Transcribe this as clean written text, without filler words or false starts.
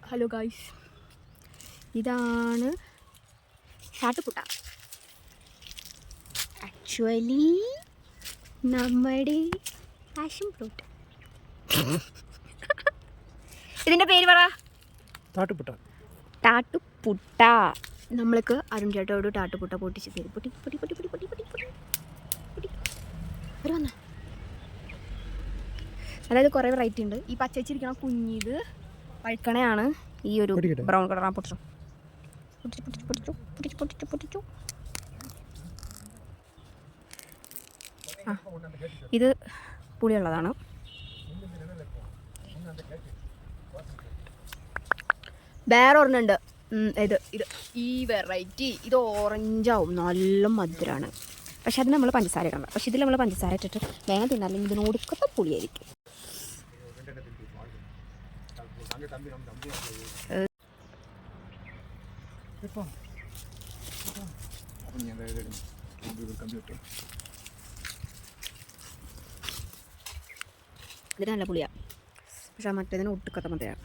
Hello guys, ഇതാണ് ചാട്ടുപുട്ട. Actually നമ്മുടെ passion fruit. ഇതിൻ്റെ പേര് പറ. ടാട്ടുപുട്ട. ടാട്ടുപുട്ട. നമ്മൾക്ക് അരുൺ ചേട്ടോട് ടാട്ടുപുട്ട പൊട്ടിച്ച് തരും. പൊട്ടി പൊട്ടി പൊട്ടി പൊട്ടി പൊട്ടി പൊട്ടി പൊട്ടി പൊട്ടി ഒരു വന്ന. അതായത് കുറേ വെറൈറ്റി ഉണ്ട്. ഈ പച്ചച്ചിരിക്കണ കുഞ്ഞിത് പഴുക്കണയാണ്. ഈ ഒരു ബ്രൗൺ കളർ. ആ പൊട്ടിച്ചു പൊട്ടിച്ചു പൊട്ടിച്ചു പൊട്ടിച്ചു പൊട്ടിച്ചു പൊട്ടിച്ചു പൊട്ടിച്ചു. ആ ഇത് പുളിയുള്ളതാണ്. വേറെ ഒരെണ്ണുണ്ട്. ഇത് ഈ വെറൈറ്റി ഇത് ഓറഞ്ചാവും. നല്ല മധുരമാണ്. പക്ഷെ അത് നമ്മൾ പഞ്ചസാര ഇടണം. പക്ഷെ ഇതിൽ നമ്മൾ പഞ്ചസാര ഇട്ടിട്ട് വേഗം തിന്നാലും ഇതിനോടുക്കത്തെ പുളിയായിരിക്കും. ഇതിന് നല്ല പുളിയാണ്. പക്ഷെ മറ്റേതിന് ഒട്ടുക്കത്ത മധുരമാണ്.